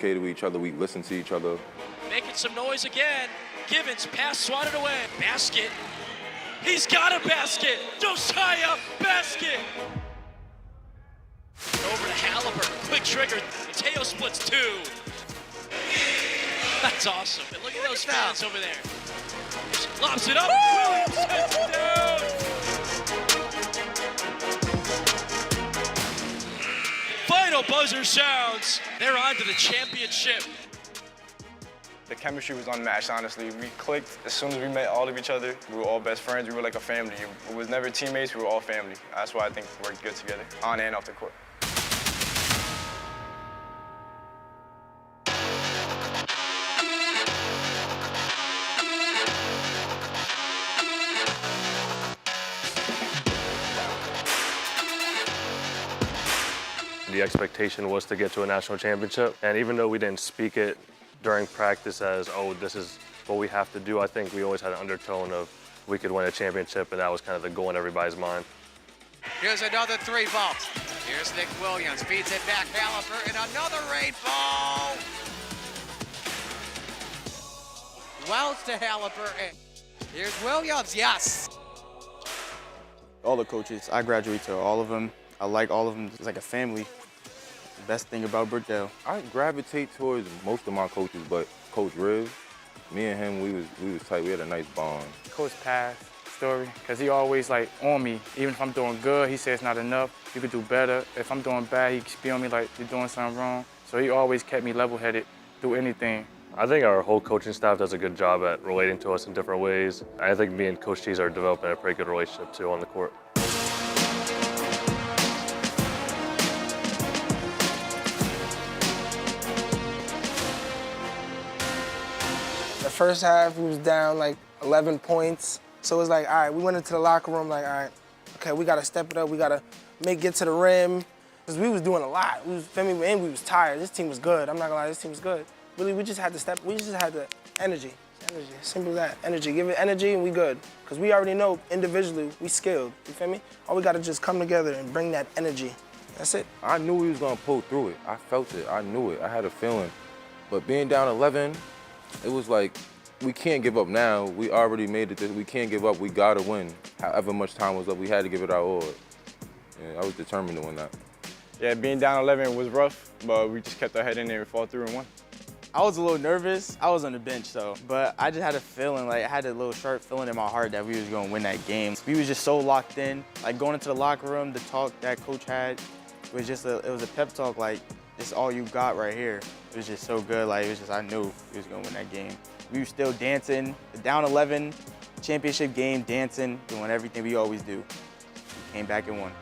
To each other, we listen to each other. Making some noise again. Givens, pass swatted away. Basket. He's got a basket. Josiah, basket. Over to Halliburton. Quick trigger. Teo splits two. That's awesome. And look at those fans over there. Lobs it up. Williams sets it down. Final buzzer sounds. They're on to the championship. The chemistry was unmatched, honestly. We clicked as soon as we met all of each other. We were all best friends. We were like a family. We was never teammates. We were all family. That's why I think we worked good together, on and off the court. The expectation was to get to a national championship, and even though we didn't speak it during practice as, oh, this is what we have to do, I think we always had an undertone of we could win a championship, and that was kind of the goal in everybody's mind. Here's another three ball. Here's Nick Williams, feeds it back, Halliburton, another rainbow! Wells to Halliburton. Here's Williams, yes! All the coaches, I graduate to all of them. I like all of them. It's like a family. The best thing about Brookdale. I gravitate towards most of my coaches, but Coach Riz, me and him, we was tight. We had a nice bond. Coach Pass story, because he always like on me. Even if I'm doing good, he says it's not enough. You could do better. If I'm doing bad, he be on me like you're doing something wrong. So he always kept me level-headed through anything. I think our whole coaching staff does a good job at relating to us in different ways. I think me and Coach Cheese are developing a pretty good relationship too on the court. The first half, we was down like 11 points. So it was like, all right, we went into the locker room like, all right, okay, we gotta step it up. We gotta get to the rim. Because we was doing a lot. We was, and we was tired. This team was good. I'm not gonna lie, this team was good. Really, we just had to we just had the energy. Energy, simple as that. Energy, give it energy and we good. Because we already know individually, we skilled, you feel me? All we gotta just come together and bring that energy. That's it. I knew we was gonna pull through it. I felt it, I knew it, I had a feeling. But being down 11, it was like, we can't give up now. We already made it. We can't give up. We gotta win. However much time was left, we had to give it our all. Yeah, I was determined to win that. Yeah, being down 11 was rough, but we just kept our head in there and fought through and won. I was a little nervous. I was on the bench, though. But I just had a feeling, like I had a little sharp feeling in my heart that we was gonna win that game. We was just so locked in. Like going into the locker room, the talk that coach had was just it was a pep talk, like, it's all you got right here. It was just so good, like, it was just, I knew we was gonna win that game. We were still dancing, down 11, championship game, dancing, doing everything we always do. We came back and won.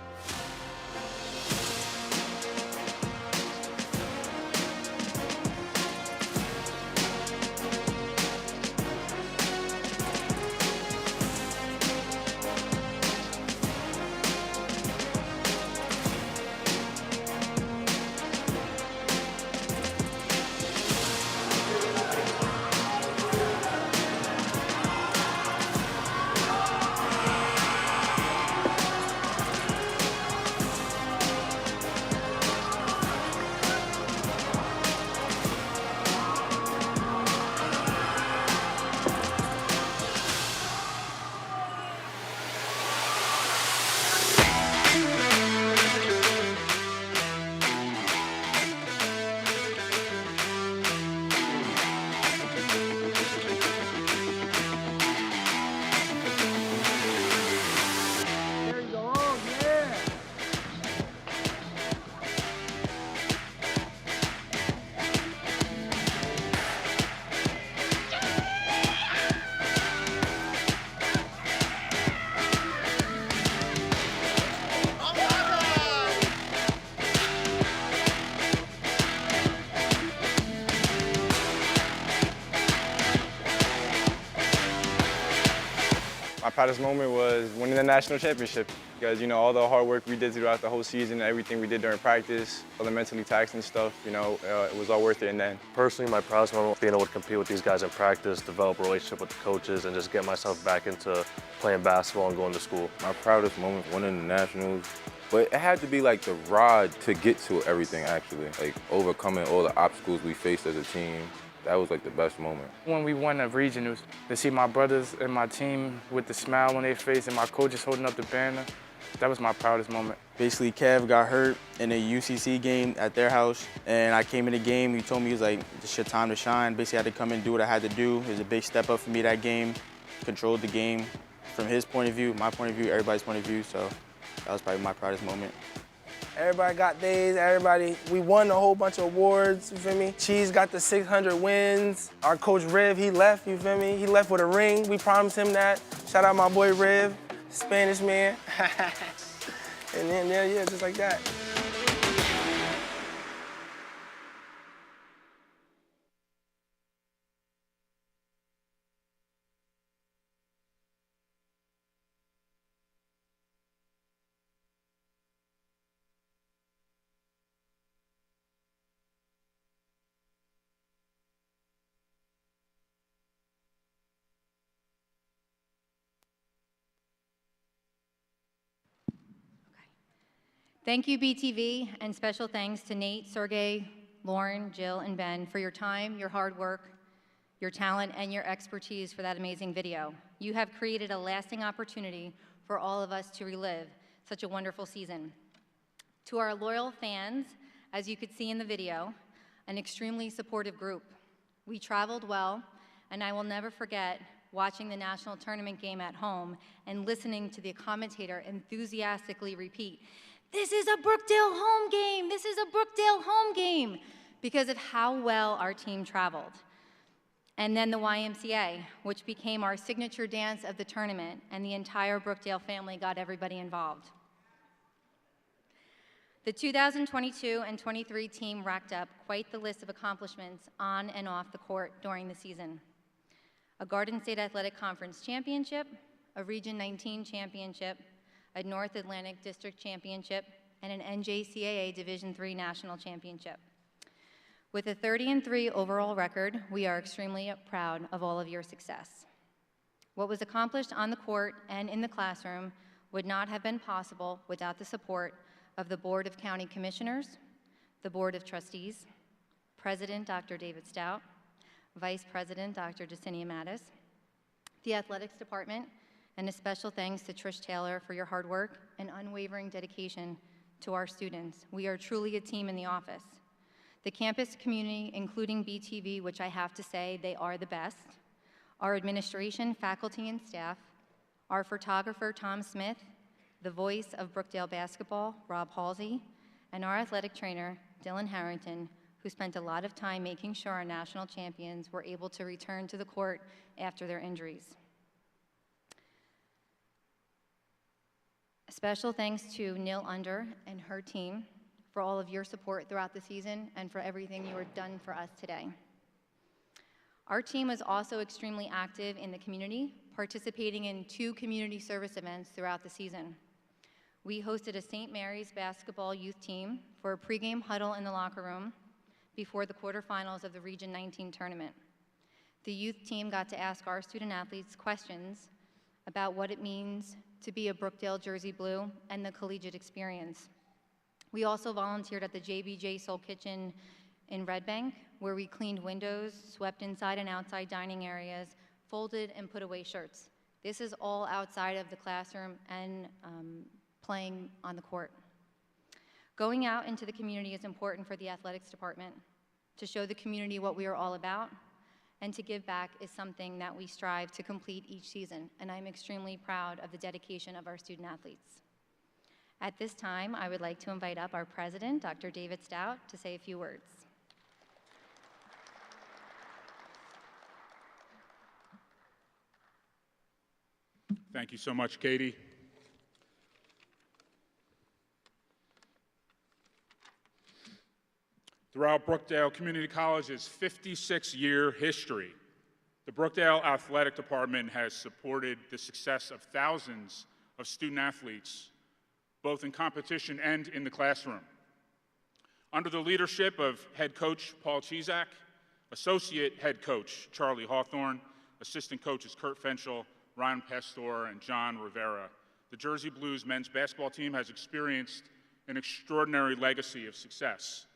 My proudest moment was winning the national championship because, you know, all the hard work we did throughout the whole season, everything we did during practice, all the mentally taxing stuff, you know, it was all worth it in the end. Personally, my proudest moment was being able to compete with these guys in practice, develop a relationship with the coaches, and just get myself back into playing basketball and going to school. My proudest moment was winning the nationals, But it had to be like the ride to get to everything actually, like overcoming all the obstacles we faced as a team. That was like the best moment. When we won the region, it was to see my brothers and my team with the smile on their face and my coaches holding up the banner. That was my proudest moment. Basically, Kev got hurt in a UCC game at their house, and I came in the game. He told me, he was like, "It's your time to shine." Basically, I had to come and do what I had to do. It was a big step up for me that game. Controlled the game from his point of view, my point of view, everybody's point of view. So that was probably my proudest moment. Everybody got days, we won a whole bunch of awards, you feel me? Cheese got the 600 wins. Our coach Riv, he left, you feel me? He left with a ring, we promised him that. Shout out my boy Riv, Spanish man. And then, yeah, just like that. Thank you, BTV, and special thanks to Nate, Sergey, Lauren, Jill, and Ben for your time, your hard work, your talent, and your expertise for that amazing video. You have created a lasting opportunity for all of us to relive such a wonderful season. To our loyal fans, as you could see in the video, an extremely supportive group. We traveled well, and I will never forget watching the national tournament game at home and listening to the commentator enthusiastically repeat, "This is a Brookdale home game, this is a Brookdale home game," because of how well our team traveled. And then the YMCA, which became our signature dance of the tournament, and the entire Brookdale family got everybody involved. The 2022 and 23 team racked up quite the list of accomplishments on and off the court during the season. A Garden State Athletic Conference championship, a Region 19 championship, a North Atlantic District Championship, and an NJCAA Division III National Championship. With a 30-3 overall record, we are extremely proud of all of your success. What was accomplished on the court and in the classroom would not have been possible without the support of the Board of County Commissioners, the Board of Trustees, President Dr. David Stout, Vice President Dr. Jacinia Mattis, the Athletics Department, and a special thanks to Trish Taylor for your hard work and unwavering dedication to our students. We are truly a team in the office. The campus community, including BTV, which I have to say they are the best, our administration, faculty, and staff, our photographer, Tom Smith, the voice of Brookdale basketball, Rob Halsey, and our athletic trainer, Dylan Harrington, who spent a lot of time making sure our national champions were able to return to the court after their injuries. A special thanks to Nil Under and her team for all of your support throughout the season and for everything you have done for us today. Our team was also extremely active in the community, participating in 2 community service events throughout the season. We hosted a St. Mary's basketball youth team for a pregame huddle in the locker room before the quarterfinals of the Region 19 tournament. The youth team got to ask our student athletes questions about what it means to be a Brookdale Jersey Blue and the collegiate experience. We also volunteered at the JBJ Soul Kitchen in Red Bank, where we cleaned windows, swept inside and outside dining areas, folded and put away shirts. This is all outside of the classroom and playing on the court. Going out into the community is important for the athletics department. To show the community what we are all about and to give back is something that we strive to complete each season, and I'm extremely proud of the dedication of our student athletes. At this time, I would like to invite up our president, Dr. David Stout, to say a few words. Thank you so much, Katie. Throughout Brookdale Community College's 56-year history, the Brookdale Athletic Department has supported the success of thousands of student athletes, both in competition and in the classroom. Under the leadership of head coach Paul Cisek, associate head coach Charlie Hawthorne, assistant coaches Kurt Fenchel, Ryan Pastor, and John Rivera, the Jersey Blues men's basketball team has experienced an extraordinary legacy of success.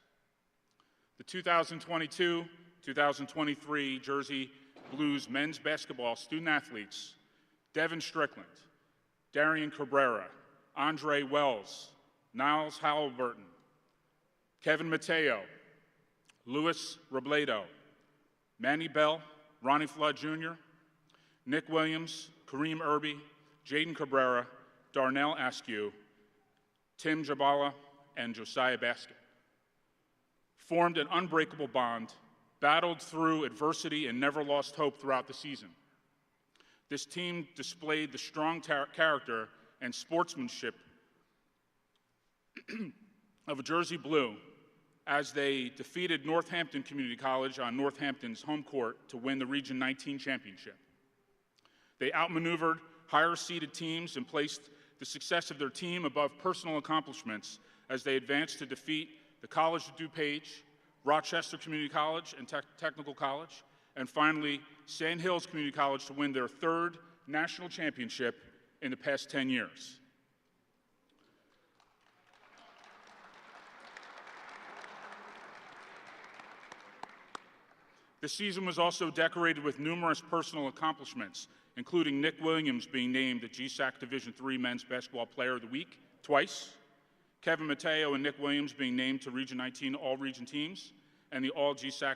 The 2022-2023 Jersey Blues men's basketball student athletes, Devin Strickland, Darian Cabrera, Andre Wells, Niles Halliburton, Kevin Mateo, Luis Robledo, Manny Bell, Ronnie Flood Jr., Nick Williams, Kareem Irby, Jaden Cabrera, Darnell Askew, Tim Jabala, and Josiah Basket formed an unbreakable bond, battled through adversity, and never lost hope throughout the season. This team displayed the strong character and sportsmanship of a Jersey Blue as they defeated Northampton Community College on Northampton's home court to win the Region 19 championship. They outmaneuvered higher-seeded teams and placed the success of their team above personal accomplishments as they advanced to defeat the College of DuPage, Rochester Community College and Technical College, and finally, Sand Hills Community College to win their third national championship in the past 10 years. The season was also decorated with numerous personal accomplishments, including Nick Williams being named the GSAC Division III Men's Basketball Player of the Week twice, Kevin Mateo and Nick Williams being named to Region 19 All-Region teams and the All-GSAC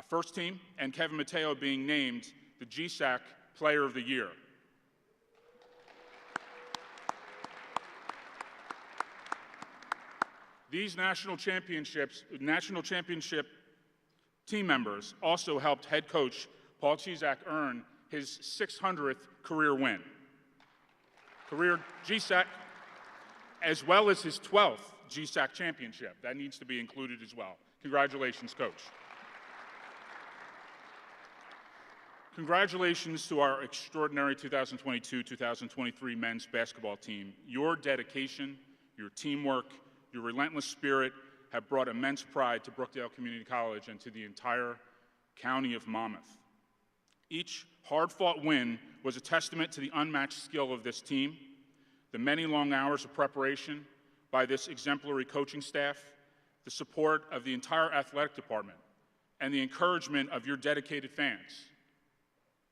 First Team, and Kevin Mateo being named the GSAC Player of the Year. These national championship team members also helped head coach Paul Cisek earn his 600th career win, career GSAC, as well as his 12th GSAC championship. That needs to be included as well. Congratulations, Coach. Congratulations to our extraordinary 2022-2023 men's basketball team. Your dedication, your teamwork, your relentless spirit have brought immense pride to Brookdale Community College and to the entire county of Monmouth. Each hard-fought win was a testament to the unmatched skill of this team, the many long hours of preparation by this exemplary coaching staff, the support of the entire athletic department, and the encouragement of your dedicated fans.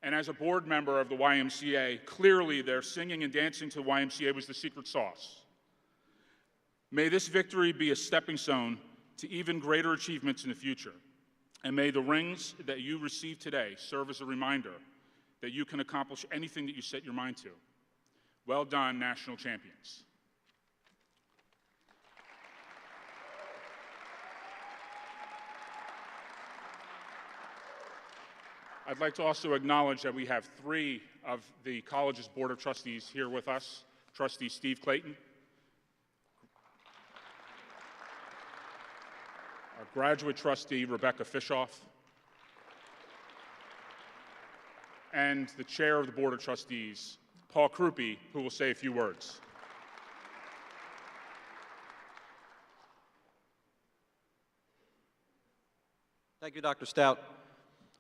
And as a board member of the YMCA, clearly their singing and dancing to the YMCA was the secret sauce. May this victory be a stepping stone to even greater achievements in the future. And may the rings that you receive today serve as a reminder that you can accomplish anything that you set your mind to. Well done, national champions. I'd like to also acknowledge that we have 3 of the college's Board of Trustees here with us. Trustee Steve Clayton, our graduate trustee, Rebecca Fishoff, and the chair of the Board of Trustees, Paul Krupe, who will say a few words. Thank you, Dr. Stout.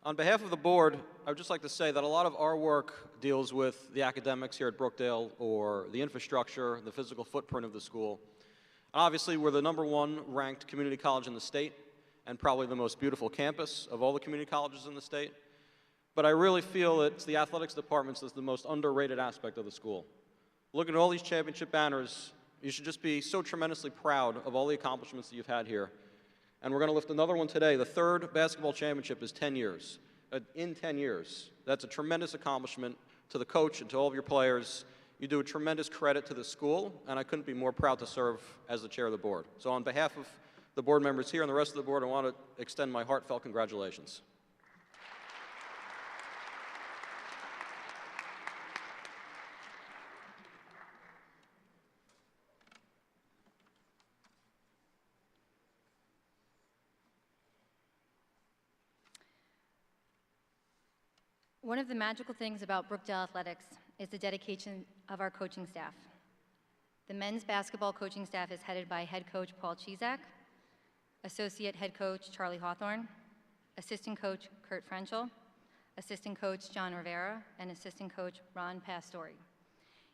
On behalf of the board, I would just like to say that a lot of our work deals with the academics here at Brookdale or the infrastructure, the physical footprint of the school. Obviously, we're the #1 ranked community college in the state and probably the most beautiful campus of all the community colleges in the state. But I really feel it's the athletics departments that's the most underrated aspect of the school. Looking at all these championship banners, you should just be so tremendously proud of all the accomplishments that you've had here. And we're going to lift another one today. The 3rd basketball championship is 10 years. In 10 years. That's a tremendous accomplishment to the coach and to all of your players. You do a tremendous credit to the school, and I couldn't be more proud to serve as the chair of the board. So on behalf of the board members here and the rest of the board, I want to extend my heartfelt congratulations. One of the magical things about Brookdale Athletics is the dedication of our coaching staff. The men's basketball coaching staff is headed by head coach Paul Cisek, associate head coach Charlie Hawthorne, assistant coach Kurt Frenchel, assistant coach John Rivera, and assistant coach Ron Pastore.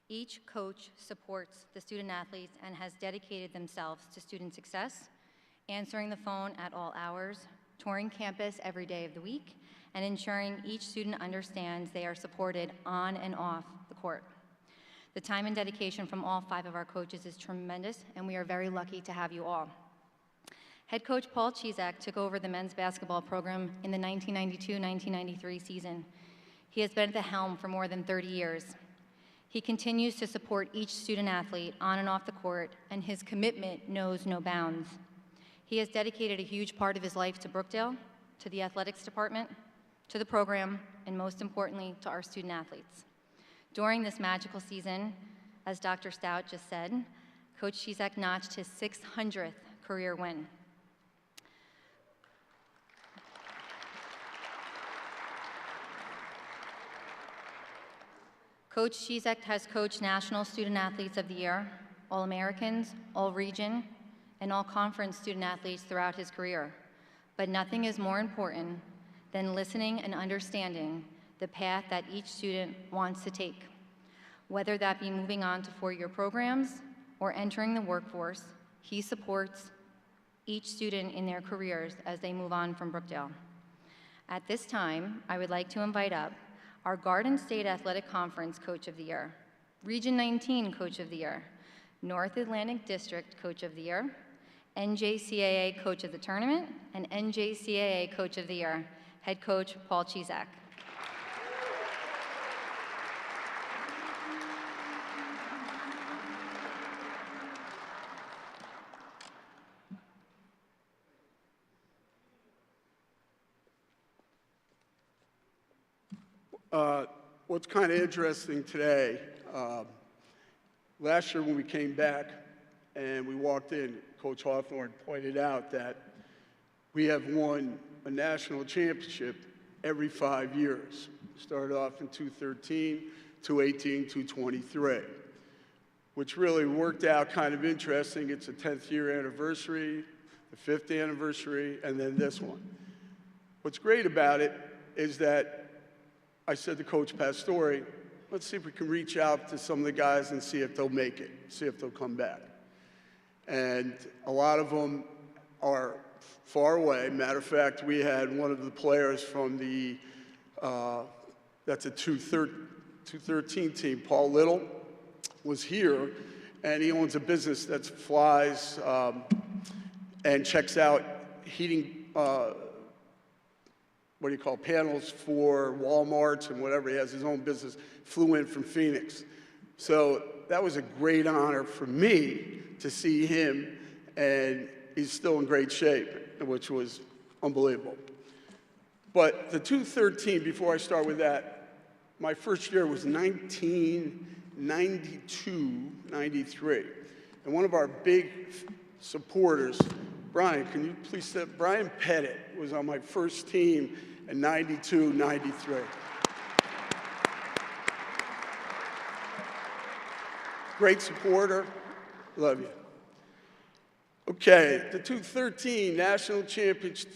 Each coach supports the student athletes and has dedicated themselves to student success, answering the phone at all hours, touring campus every day of the week, and ensuring each student understands they are supported on and off the court. The time and dedication from all 5 of our coaches is tremendous, and we are very lucky to have you all. Head coach Paul Cisek took over the men's basketball program in the 1992-1993 season. He has been at the helm for more than 30 years. He continues to support each student athlete on and off the court, and his commitment knows no bounds. He has dedicated a huge part of his life to Brookdale, to the athletics department, to the program, and most importantly, to our student athletes. During this magical season, as Dr. Stout just said, Coach Cisek notched his 600th career win. Coach Cisek has coached National Student Athletes of the Year, All-Americans, All-Region, and All-Conference student athletes throughout his career. But nothing is more important than listening and understanding the path that each student wants to take. Whether that be moving on to 4-year programs or entering the workforce, he supports each student in their careers as they move on from Brookdale. At this time, I would like to invite up our Garden State Athletic Conference Coach of the Year, Region 19 Coach of the Year, North Atlantic District Coach of the Year, NJCAA Coach of the Tournament, and NJCAA Coach of the Year, Head Coach Paul Cisek. What's kind of interesting today, last year when we came back and we walked in, Coach Hawthorne pointed out that we have won a national championship every 5 years. Started off in 2013, 2018, 2023, which really worked out kind of interesting. It's a 10th year anniversary, the 5th anniversary, and then this one. What's great about it is that I said to Coach Pastore, let's see if we can reach out to some of the guys and see if they'll make it, see if they'll come back. And a lot of them are far away. Matter of fact, we had one of the players from the, that's a 213 team, Paul Little, was here, and he owns a business that flies and checks out heating, what do you call, panels for Walmarts and whatever. He has his own business, flew in from Phoenix. So that was a great honor for me to see him, and he's still in great shape, which was unbelievable. But the 213, before I start with that, my first year was 1992, 93. And one of our big supporters, Brian, can you please say, Brian Pettit was on my first team in 92, 93. Great supporter, love you. Okay, the 213 national championship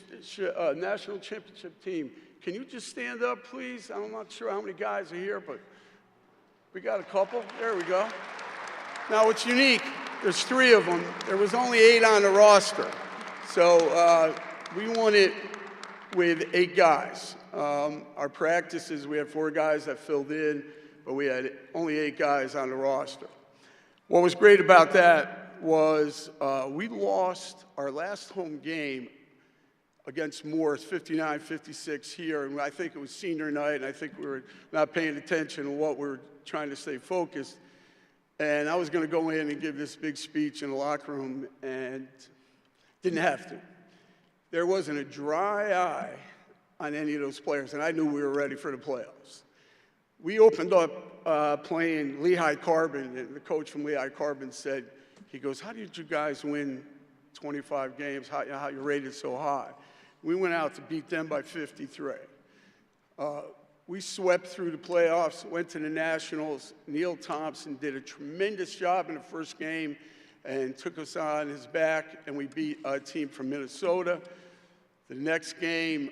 team. Can you just stand up, please? I'm not sure how many guys are here, but we got a couple. There we go. Now, what's unique, there's 3 of them. There was only 8 on the roster. So we won it with 8 guys. Our practices, we had 4 guys that filled in, but we had only 8 guys on the roster. What was great about that was we lost our last home game against Morris, 59-56 here, and I think it was senior night, and I think we were not paying attention to what we were trying to stay focused. And I was going to go in and give this big speech in the locker room, and didn't have to. There wasn't a dry eye on any of those players, and I knew we were ready for the playoffs. We opened up playing Lehigh Carbon, and the coach from Lehigh Carbon said, he goes, how did you guys win 25 games, how you rated so high? We went out to beat them by 53. We swept through the playoffs, went to the Nationals. Neil Thompson did a tremendous job in the first game and took us on his back, and we beat a team from Minnesota. The next game,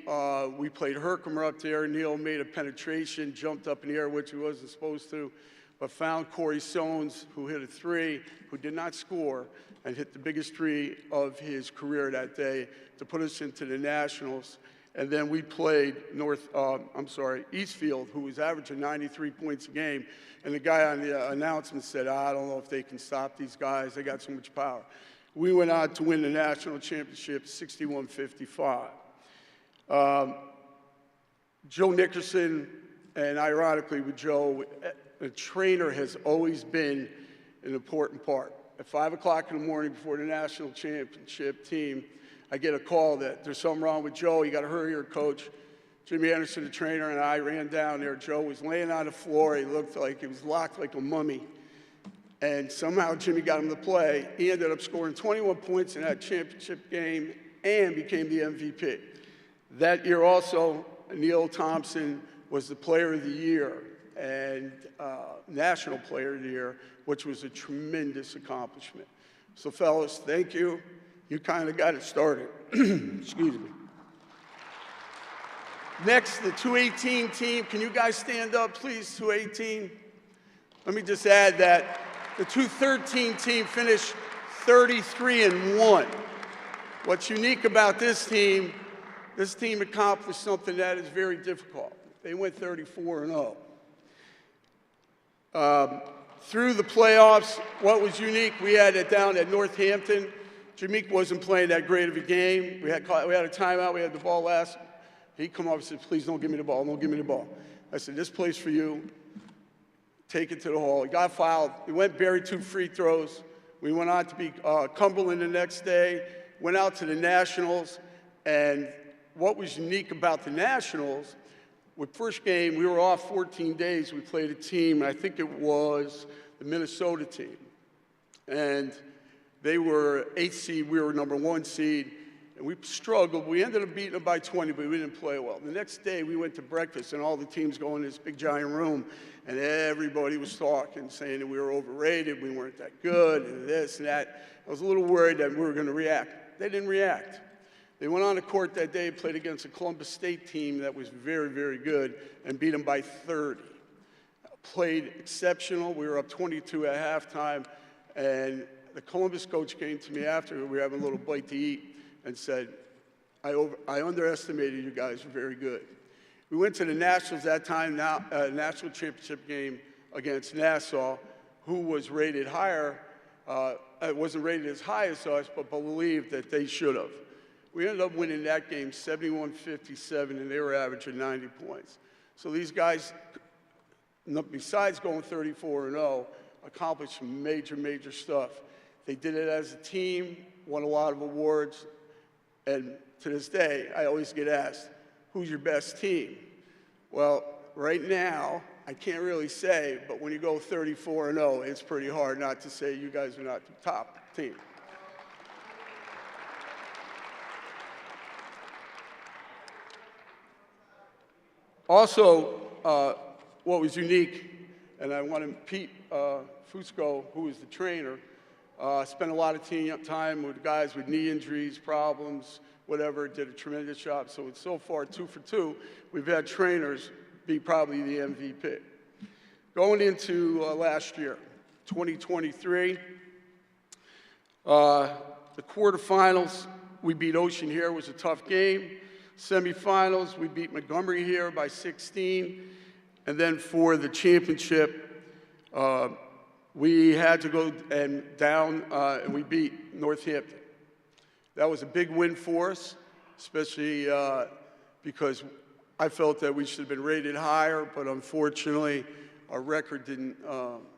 we played Herkimer up there. Neil made a penetration, jumped up in the air, which he wasn't supposed to. but found Corey Stones, who hit a three, who did not score, and hit the biggest three of his career that day to put us into the Nationals. And then we played Eastfield, who was averaging 93 points a game. And the guy on the announcement said, I don't know if they can stop these guys. They got so much power. We went on to win the national championship 61-55. Joe Nickerson, and ironically with Joe, the trainer has always been an important part. At 5 o'clock in the morning before the national championship team, I get a call that there's something wrong with Joe. You got to hurry here, coach. Jimmy Anderson, the trainer, and I ran down there. Joe was laying on the floor. He looked like he was locked like a mummy. And somehow Jimmy got him to play. He ended up scoring 21 points in that championship game and became the MVP. That year also, Neil Thompson was the player of the year and national player of the year, which was a tremendous accomplishment. So fellas, thank you. You kind of got it started. Excuse me. Next, the 218 team. Can you guys stand up, please, 218? Let me just add that the 213 team finished 33-1. What's unique about this team accomplished something that is very difficult. They went 34-0. Through the playoffs, what was unique, we had it down at Northampton. Jameek wasn't playing that great of a game. We had a timeout. We had the ball last. He come up and said, please don't give me the ball. Don't give me the ball. I said, this play's for you. Take it to the hall. He got fouled. He went, buried 2 free throws. We went on to beat Cumberland the next day, went out to the Nationals. And what was unique about the Nationals, with first game, we were off 14 days. We played a team, I think it was the Minnesota team. And they were 8th seed, we were number 1 seed, and we struggled. We ended up beating them by 20, but we didn't play well. The next day, we went to breakfast, and all the teams go in this big giant room, and everybody was talking, saying that we were overrated, we weren't that good, and this and that. I was a little worried that we were going to react. They didn't react. They went on the court that day, played against a Columbus State team that was very, very good, and beat them by 30. Played exceptional. We were up 22 at halftime, and the Columbus coach came to me after we were having a little bite to eat and said, I underestimated you guys, were very good. We went to the Nationals that time, national championship game against Nassau, who was rated higher. It wasn't rated as high as us, but believed that they should have. We ended up winning that game 71-57, and they were averaging 90 points. So these guys, besides going 34-0, accomplished some major, major stuff. They did it as a team, won a lot of awards, and to this day, I always get asked, who's your best team? Well, right now, I can't really say, but when you go 34-0, it's pretty hard not to say you guys are not the top team. Also, what was unique, and I wanted Pete Fusco, who was the trainer, spent a lot of time with guys with knee injuries, problems, whatever, did a tremendous job. So it's so far 2 for 2. We've had trainers be probably the MVP. Going into last year, 2023, the quarterfinals, we beat Ocean here, it was a tough game. Semifinals, we beat Montgomery here by 16. And then for the championship, we had to go down and we beat Northampton. That was a big win for us, especially because I felt that we should have been rated higher, but unfortunately, our record didn't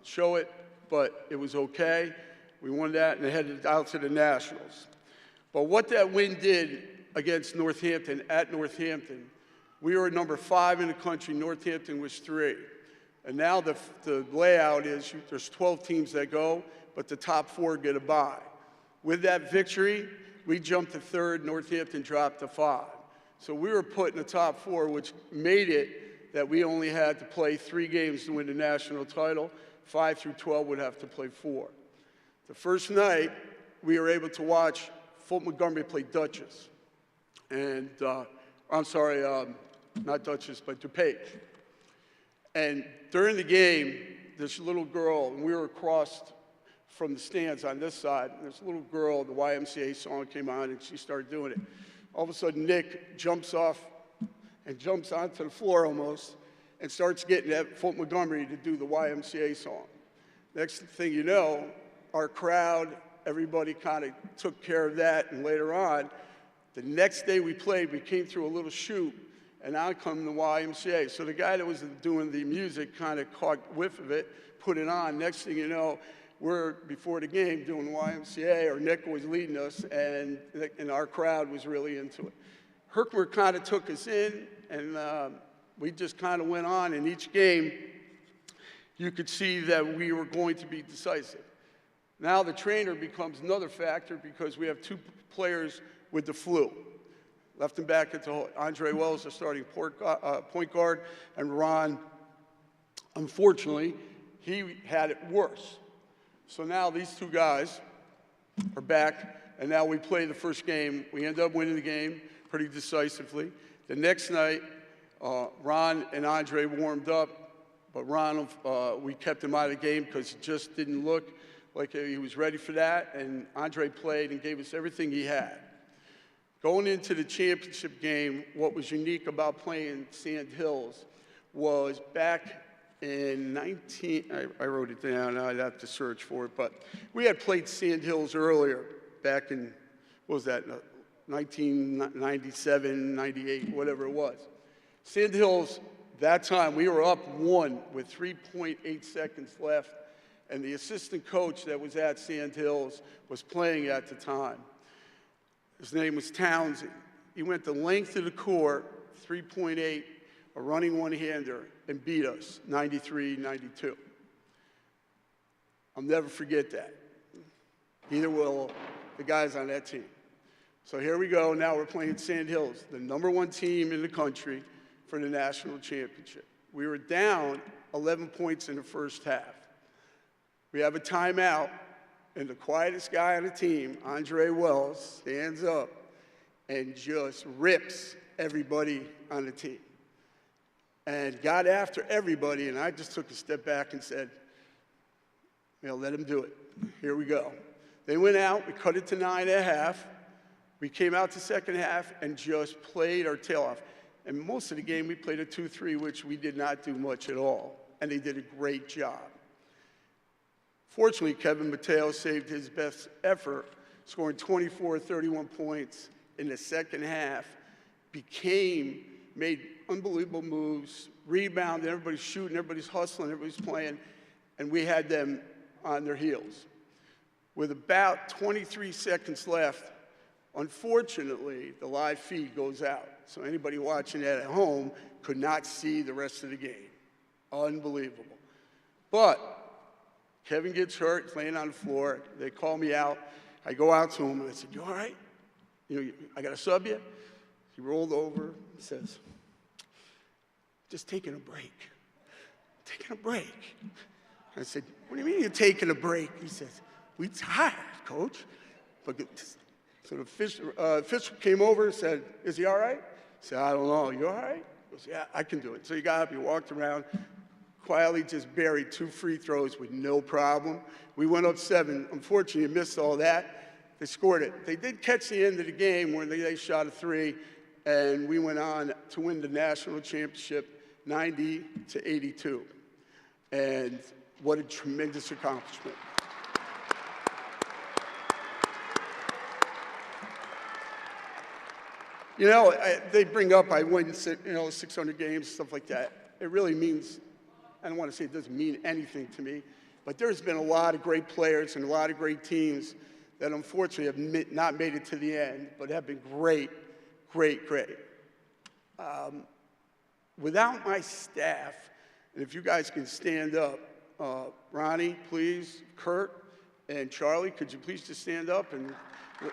show it, but it was okay. We won that and headed out to the Nationals. But what that win did against Northampton, at Northampton, we were number 5 in the country, Northampton was 3. And now the layout is there's 12 teams that go, but the top 4 get a bye. With that victory, we jumped to 3rd, Northampton dropped to 5. So we were put in the top 4, which made it that we only had to play 3 games to win the national title. 5 through 12 would have to play 4. The first night, we were able to watch Fulton Montgomery play Dutchess. And, I'm sorry, not Dutchess, but DuPage. And during the game, this little girl, and we were across from the stands on this side, and this little girl, the YMCA song came on, and she started doing it. All of a sudden, Nick jumps off and jumps onto the floor almost and starts getting at Fort Montgomery to do the YMCA song. Next thing you know, our crowd, everybody kind of took care of that, and later on, the next day we played, we came through a little chute, and out come the YMCA. So the guy that was doing the music kind of caught whiff of it, put it on. Next thing you know, we're, before the game, doing the YMCA, or Nick was leading us, and our crowd was really into it. Herkimer kind of took us in, and we just kind of went on. In each game, you could see that we were going to be decisive. Now the trainer becomes another factor because we have two players with the flu. Left and back at the Andre Wells, the starting point guard, and Ron, unfortunately, he had it worse. So now these two guys are back, and now we play the first game. We end up winning the game pretty decisively. The next night, Ron and Andre warmed up, but Ron, we kept him out of the game because he just didn't look like he was ready for that, and Andre played and gave us everything he had. Going into the championship game, what was unique about playing Sand Hills was back in I wrote it down, I'd have to search for it, but we had played Sand Hills earlier, back in, what was that, 1997, 98, whatever it was. Sand Hills, that time, we were up 1 with 3.8 seconds left, and the assistant coach that was at Sand Hills was playing at the time. His name was Townsend. He went the length of the court, 3.8, a running one-hander, and beat us, 93-92. I'll never forget that. Neither will the guys on that team. So here we go. Now we're playing Sand Hills, the #1 team in the country for the national championship. We were down 11 points in the first half. We have a timeout, and the quietest guy on the team, Andre Wells, stands up and just rips everybody on the team and got after everybody. And I just took a step back and said, let him do it. Here we go. They went out. We cut it to 9.5. We came out the second half and just played our tail off. And most of the game, we played a 2-3, which we did not do much at all. And they did a great job. Fortunately, Kevin Mateo saved his best effort, scoring 24, 31 points in the second half, made unbelievable moves, rebounded, everybody's shooting, everybody's hustling, everybody's playing, and we had them on their heels. With about 23 seconds left, unfortunately, the live feed goes out. So anybody watching that at home could not see the rest of the game. Unbelievable. But Kevin gets hurt, he's laying on the floor. They call me out. I go out to him, and I said, you all right? I got to sub you? He rolled over and says, just taking a break. Taking a break. I said, what do you mean you're taking a break? He says, we tired, coach. So the official came over and said, is he all right? I said, I don't know. You all right? He goes, yeah, I can do it. So he got up, he walked around, quietly just buried 2 free throws with no problem. We went up 7. Unfortunately, missed all that. They scored it. They did catch the end of the game where they shot a 3, and we went on to win the national championship 90-82. And what a tremendous accomplishment. They bring up I win 600 games, stuff like that. It really means, I don't want to say it doesn't mean anything to me, but there's been a lot of great players and a lot of great teams that unfortunately have not made it to the end, but have been great, great, great. Without my staff, and if you guys can stand up, Ronnie, please, Kurt, and Charlie, could you please just stand up and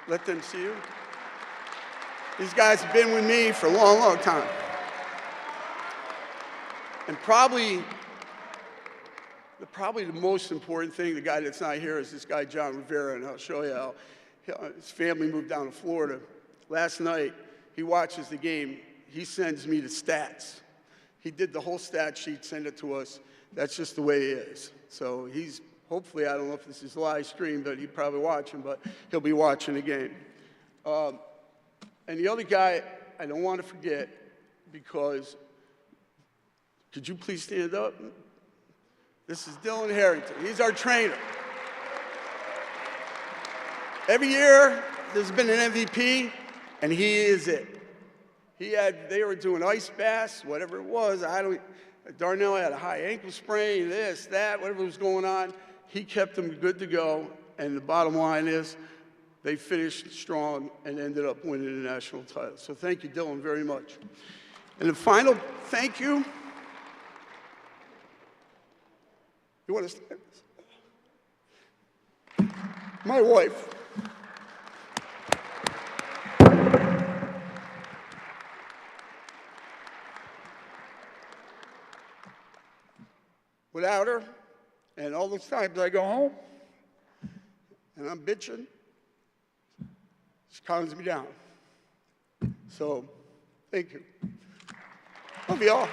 let them see you? These guys have been with me for a long, long time. And probably the most important thing, the guy that's not here, is this guy, John Rivera, and I'll show you how his family moved down to Florida. Last night, he watches the game. He sends me the stats. He did the whole stat sheet, sent it to us. that's just the way he is. So he's, hopefully, I don't know if this is live stream, but he's probably watching, but he'll be watching the game. And the other guy, I don't want to forget, because, could you please stand up? This is Dylan Harrington. He's our trainer. Every year, there's been an MVP, and he is it. They were doing ice baths, whatever it was. Darnell had a high ankle sprain, this, that, whatever was going on. He kept them good to go, and the bottom line is they finished strong and ended up winning the national title. So thank you, Dylan, very much. And the final thank you. You want to stand? My wife. Without her, and all those times I go home and I'm bitching, she calms me down. So, thank you. Love y'all.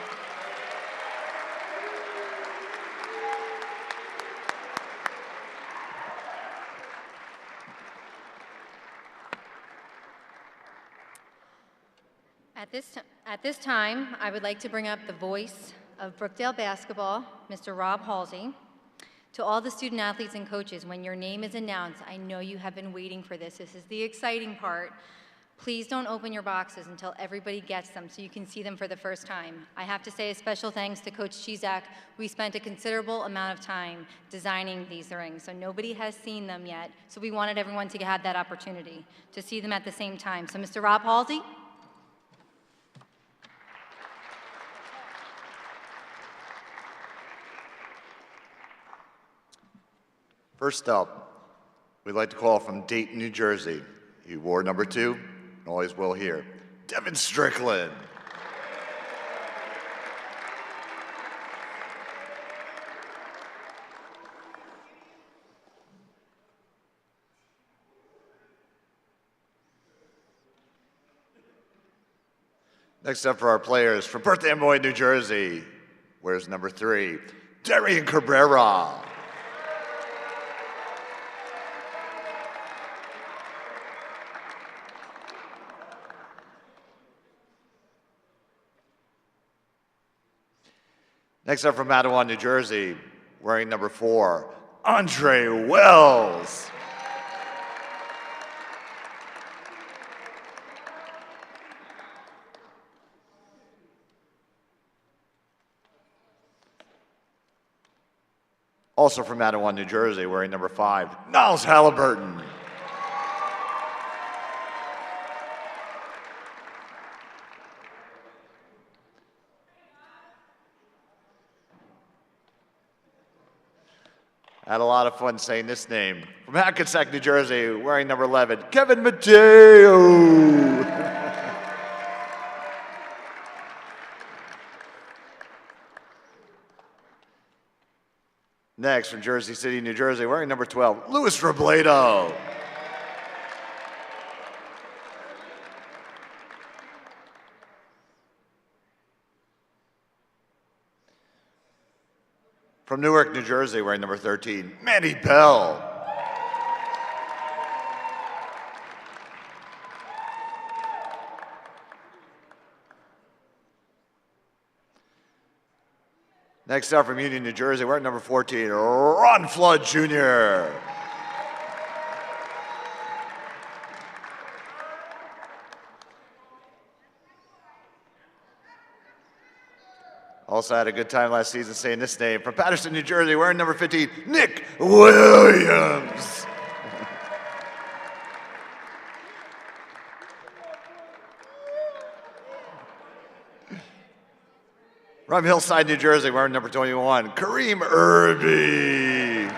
At this time, I would like to bring up the voice of Brookdale basketball, Mr. Rob Halsey. To all the student athletes and coaches, when your name is announced, I know you have been waiting for this. This is the exciting part. Please don't open your boxes until everybody gets them so you can see them for the first time. I have to say a special thanks to Coach Cisek. We spent a considerable amount of time designing these rings, so nobody has seen them yet. So we wanted everyone to have that opportunity to see them at the same time. So Mr. Rob Halsey. First up, we'd like to call from Dayton, New Jersey. He wore number 2, and always will here, Devin Strickland. Next up for our players, from Birthday Boy, New Jersey, wears number 3, Darian Cabrera. Next up from Matawan, New Jersey, wearing number 4, Andre Wells. Also from Matawan, New Jersey, wearing number 5, Niles Halliburton. Had a lot of fun saying this name. From Hackensack, New Jersey, wearing number 11, Kevin Mateo. Next, from Jersey City, New Jersey, wearing number 12, Luis Robledo. From Newark, New Jersey, wearing number 13, Manny Bell. Next up from Union, New Jersey, wearing number 14, Ron Flood Jr. Also had a good time last season saying this name. From Patterson, New Jersey, wearing number 15, Nick Williams. From Hillside, New Jersey, wearing number 21, Kareem Irby.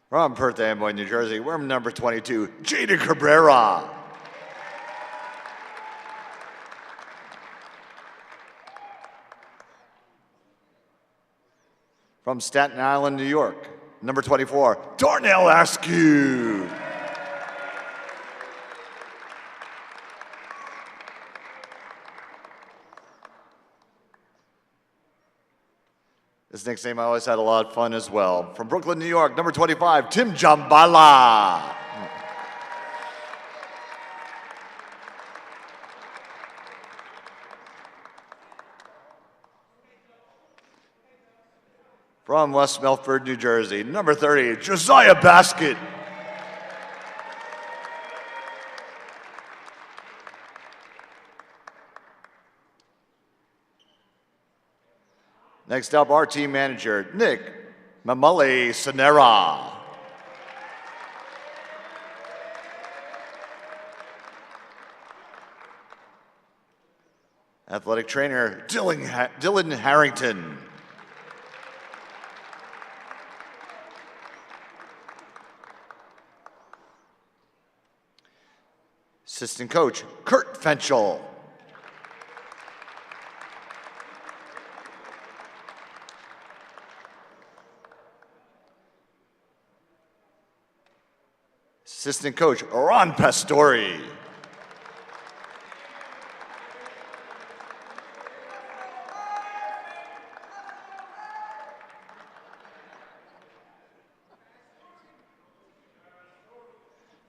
From Perth Amboy, New Jersey, wearing number 22, Jaden Cabrera. From Staten Island, New York, number 24, Darnell Askew. This nickname I always had a lot of fun as well. From Brooklyn, New York, number 25, Tim Jambala. From West Milford, New Jersey, number 30, Josiah Basket. Next up, our team manager, Nick Mamale Sonera. Athletic trainer, Dylan Harrington. Assistant coach, Kurt Fenchel. Assistant coach, Ron Pastori.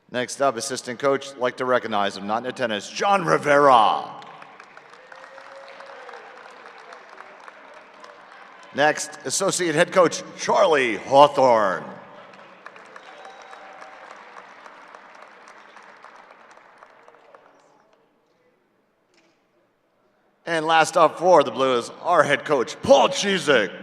Next up, assistant coach, like to recognize him, not in attendance, John Rivera. Next, associate head coach, Charlie Hawthorne. And last up for the Blues, our head coach, Paul Cisek.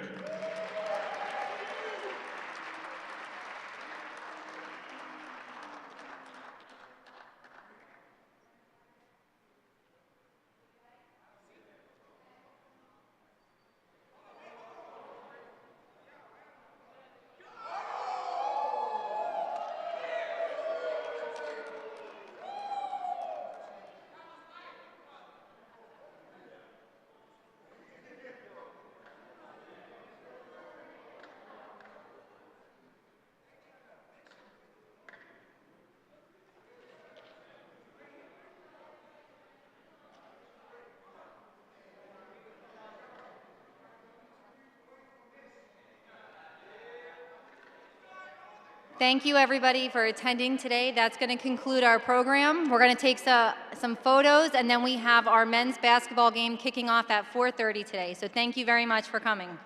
Thank you, everybody, for attending today. That's going to conclude our program. We're going to take some photos, and then we have our men's basketball game kicking off at 4:30 today. So thank you very much for coming.